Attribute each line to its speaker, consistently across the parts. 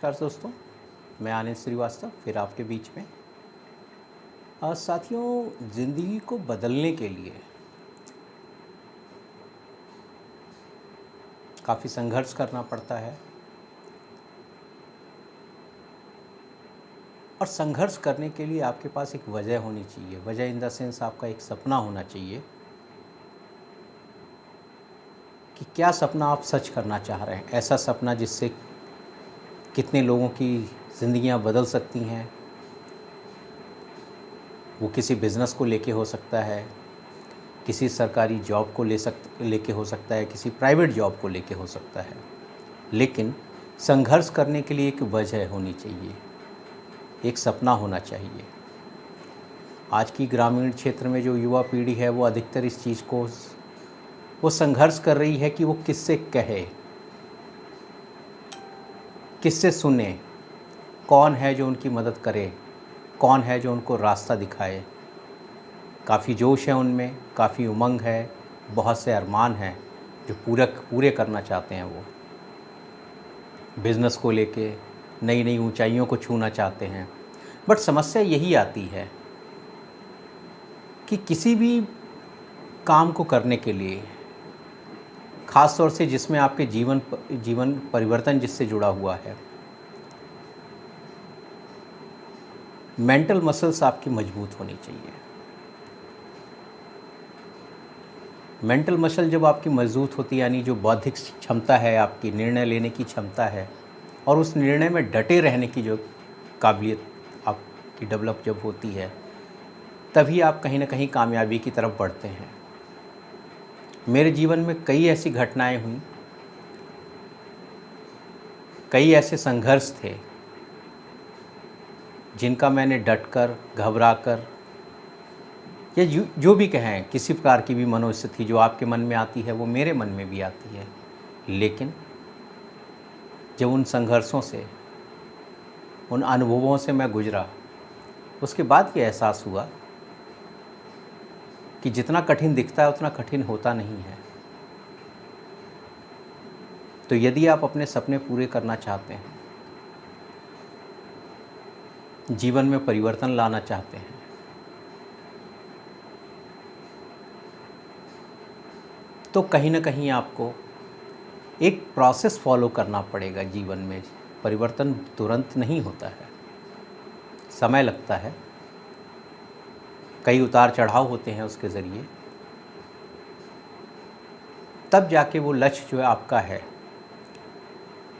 Speaker 1: नमस्कार दोस्तों, मैं आनंद श्रीवास्तव फिर आपके बीच में। साथियों, ज़िंदगी को बदलने के लिए काफ़ी संघर्ष करना पड़ता है और संघर्ष करने के लिए आपके पास एक वजह होनी चाहिए। वजह इन द सेंस आपका एक सपना होना चाहिए कि क्या सपना आप सच करना चाह रहे हैं। ऐसा सपना जिससे कितने लोगों की ज़िंदगियां बदल सकती हैं। वो किसी बिज़नेस को लेके हो सकता है, किसी सरकारी जॉब को लेके हो सकता है, किसी प्राइवेट जॉब को लेके हो सकता है। लेकिन संघर्ष करने के लिए एक वजह होनी चाहिए, एक सपना होना चाहिए। आज की ग्रामीण क्षेत्र में जो युवा पीढ़ी है वो अधिकतर इस चीज़ को वो संघर्ष कर रही है कि वो किससे कहे, किससे सुने, कौन है जो उनकी मदद करे, कौन है जो उनको रास्ता दिखाए। काफ़ी जोश है उनमें, काफ़ी उमंग है, बहुत से अरमान हैं जो पूरे करना चाहते हैं। वो बिज़नेस को लेके नई नई ऊंचाइयों को छूना चाहते हैं। बट समस्या यही आती है कि किसी भी काम को करने के लिए, ख़ास तौर से जिसमें आपके जीवन परिवर्तन जिससे जुड़ा हुआ है, मेंटल मसल्स आपकी मजबूत होनी चाहिए। मेंटल मसल जब आपकी मजबूत होती है, यानी जो बौद्धिक क्षमता है, आपकी निर्णय लेने की क्षमता है और उस निर्णय में डटे रहने की जो काबिलियत आपकी डेवलप जब होती है, तभी आप कहीं ना कहीं कामयाबी की तरफ बढ़ते हैं। मेरे जीवन में कई ऐसी घटनाएं हुई, कई ऐसे संघर्ष थे जिनका मैंने डटकर, घबराकर या जो भी कहें, किसी प्रकार की भी मनोस्थिति जो आपके मन में आती है वो मेरे मन में भी आती है। लेकिन जब उन संघर्षों से, उन अनुभवों से मैं गुजरा, उसके बाद ये एहसास हुआ कि जितना कठिन दिखता है उतना कठिन होता नहीं है। तो यदि आप अपने सपने पूरे करना चाहते हैं, जीवन में परिवर्तन लाना चाहते हैं, तो कहीं ना कहीं आपको एक प्रोसेस फॉलो करना पड़ेगा। जीवन में परिवर्तन तुरंत नहीं होता है, समय लगता है, कई उतार चढ़ाव होते हैं उसके ज़रिए, तब जाके वो लक्ष्य जो आपका है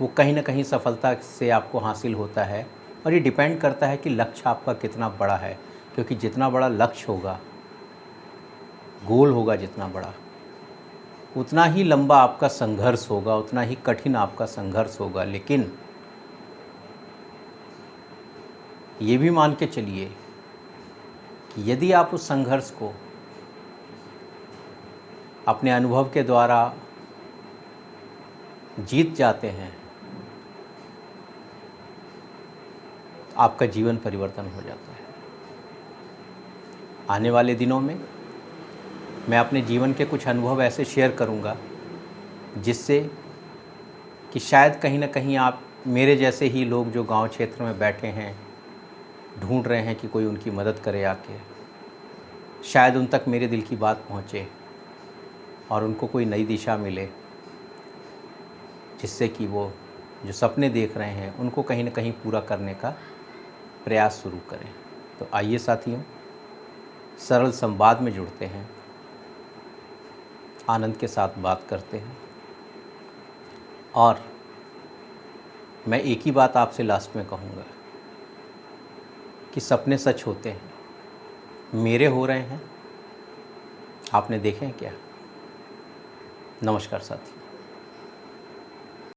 Speaker 1: वो कहीं ना कहीं सफलता से आपको हासिल होता है। और ये डिपेंड करता है कि लक्ष्य आपका कितना बड़ा है, क्योंकि जितना बड़ा लक्ष्य होगा, गोल होगा जितना बड़ा, उतना ही लंबा आपका संघर्ष होगा, उतना ही कठिन आपका संघर्ष होगा। लेकिन ये भी मान के चलिए कि यदि आप उस संघर्ष को अपने अनुभव के द्वारा जीत जाते हैं, तो आपका जीवन परिवर्तन हो जाता है। आने वाले दिनों में मैं अपने जीवन के कुछ अनुभव ऐसे शेयर करूंगा जिससे कि शायद कहीं ना कहीं आप मेरे जैसे ही लोग जो गांव क्षेत्र में बैठे हैं, ढूंढ रहे हैं कि कोई उनकी मदद करे आके, शायद उन तक मेरे दिल की बात पहुंचे और उनको कोई नई दिशा मिले, जिससे कि वो जो सपने देख रहे हैं उनको कहीं ना कहीं पूरा करने का प्रयास शुरू करें। तो आइए साथियों, सरल संवाद में जुड़ते हैं, आनंद के साथ बात करते हैं। और मैं एक ही बात आपसे लास्ट में कहूँगा कि सपने सच होते हैं, मेरे हो रहे हैं, आपने देखे हैं क्या? नमस्कार साथियों।